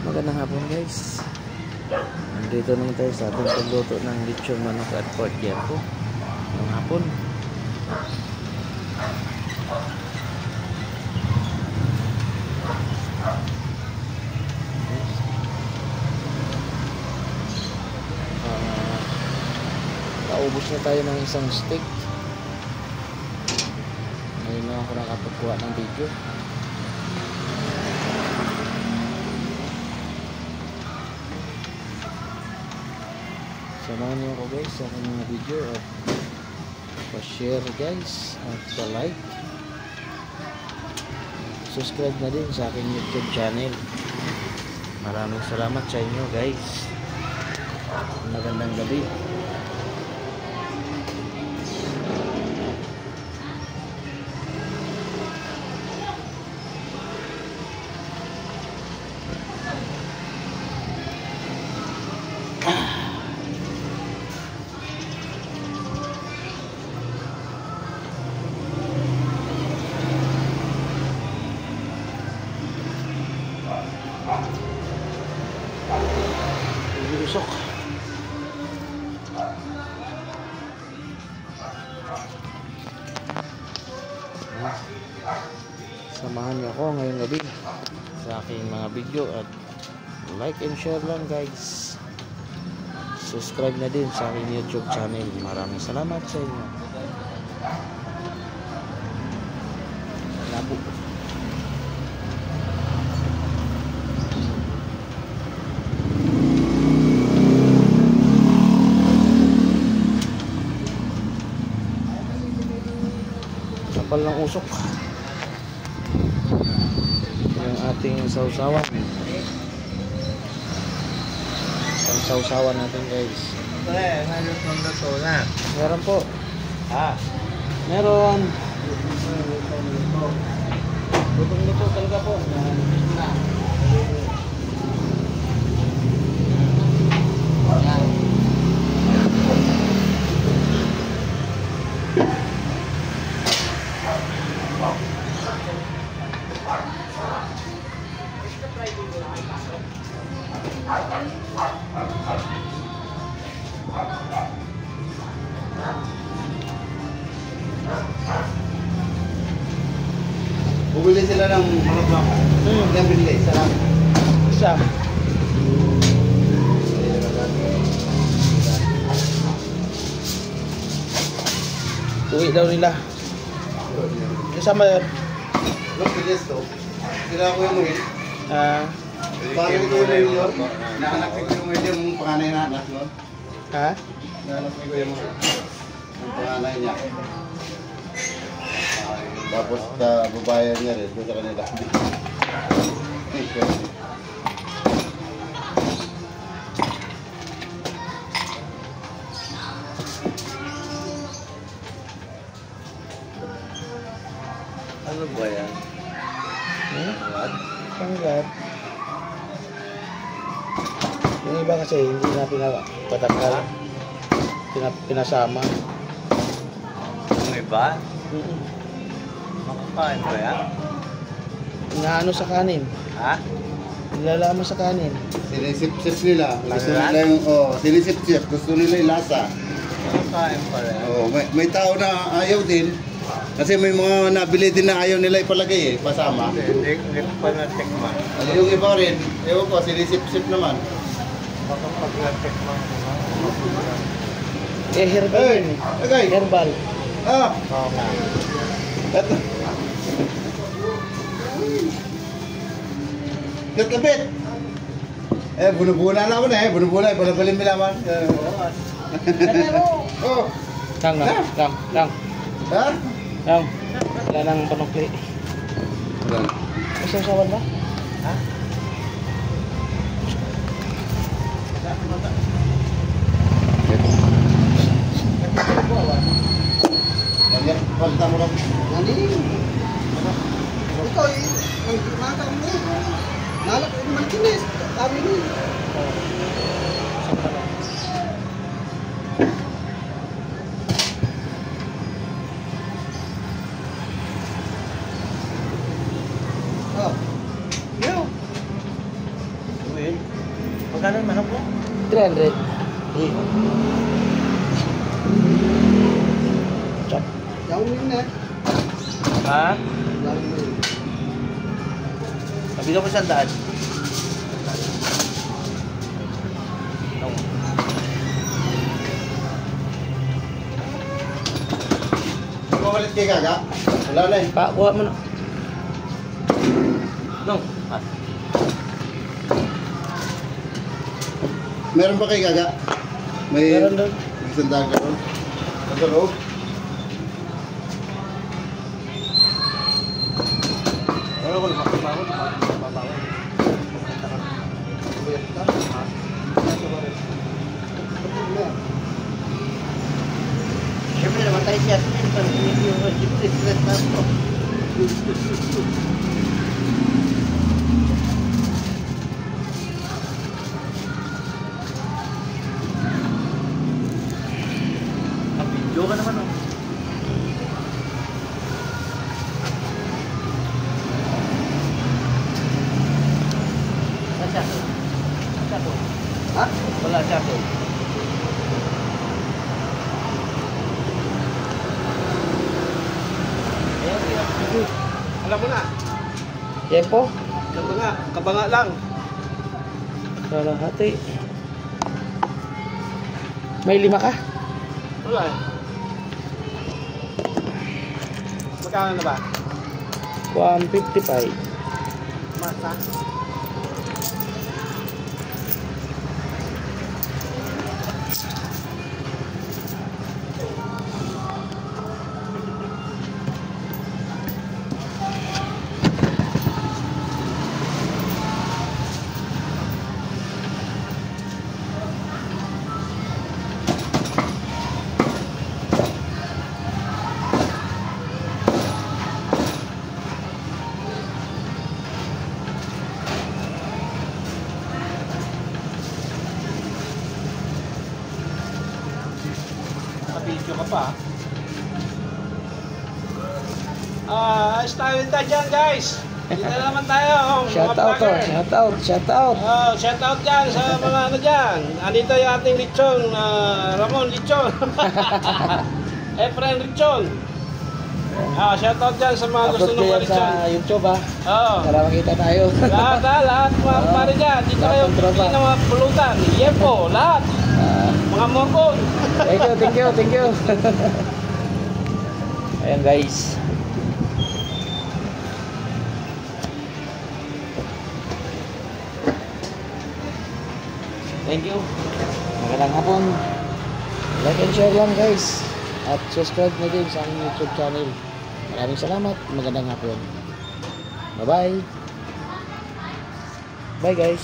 Magandang hapon guys. Nandito naman tayo sa ating pagluto ng lechon manok at pork po. Ngayong hapon. Naubos na tayo ng isang steak. Ngayon na ako nakapagkuha ng video. Samahan niyo ako guys sa aking mga video at pa-share guys at pa-like, subscribe na din sa aking YouTube channel. Maraming salamat sa inyo guys. Magandang gabi. Usok. Samahan niyo ako ngayong gabi sa aking mga video at like and share lang guys. Subscribe na din sa aking YouTube channel. Maraming salamat sa inyo. Labo. Kapal ng usok yung ating sausawan. Ang sausawan natin guys. Meron po. Meron. Lutong-luto talaga po. Bumili sila ng manok lang. Ilang binili? Isa lang. Isa. Uwi daw nila. Kasama yun. Look, bilis to. Kailangan ko yung muhil. Parang ito yung muhil yun. Naanak ko yung muhil yung panganay na anak nun. Ha? Naanak ko yung muhil. Yung panganay niya. Tapos babayan niya rin doon sa kanila. Ano ba yan? Panggat. Yung iba kasi hindi na pinapatanggal. Pinasama. Yung iba? Makakain ba yan? Inaano sa kanin. Ha? Nilalama sa kanin. Sinisip-sip nila. Gusto nila yung, sinisip-sip. Gusto nila yung lasa. Makakain pa rin. May tao na ayaw din. Kasi may mga nabili din na ayaw nila ipalagay pasama. Hindi ko pa natikman. Yung iba rin, ewan ko, sinisip-sip naman. Baka pag natikman ko na. Herbal Hey, yun eh. okay. Herbal. Oo nga. Ito. Kapit. Buno-buna na ako na buno-buna, palabalin milaman. Kang. Ha? Kang. Wala nang panukli. May sausawan ba? Ha? Kanya, palta mo lang. Nani? Ikaw makakam mo. Nalak, malikinis. Kami ni. Magkano yung manok mo? 300. Chop. Yang na. Ha? Yang na. Nabilo ko 100. Mawalit kay Gaga? Wala na eh. Kuha mo na. No. Ah. Meron ba kay Gaga? May Meron doon. isang daga doon. Sa loob. Ano ko lumabawon? Siyempre naman tayo siya. Siyempre stress na ako. Ang video ka naman oh. Ha? Wala siya po. Alam mo na. Tempo. Alam mo na. Kabanga lang. Kalahati. May 5 ka? Wala eh. Magkano na ba? 155. Masa. Video ka pa. Ayos tayo dyan guys. Dito na naman tayo. Shout out to. Shout out. Shout out. Shout out dyan sa mga ano dyan. Andito yung ating lechon. Ramon Lechon. Efren Lechon. Shout out dyan sa mga gusto Upload ng ko yan lechon. sa YouTube ha. Oo. Para makita tayo. Lahat mga pare dyan. Dito Lahat kayo ng tropa. pili ng mga pulutan. Yepo, lahat. Mga morkon. Thank you. Ayan guys. Thank you. Magandang hapon. Like and share lang guys. At subscribe na din sa aming YouTube channel. Maraming salamat. Magandang hapon. Bye bye. Bye guys.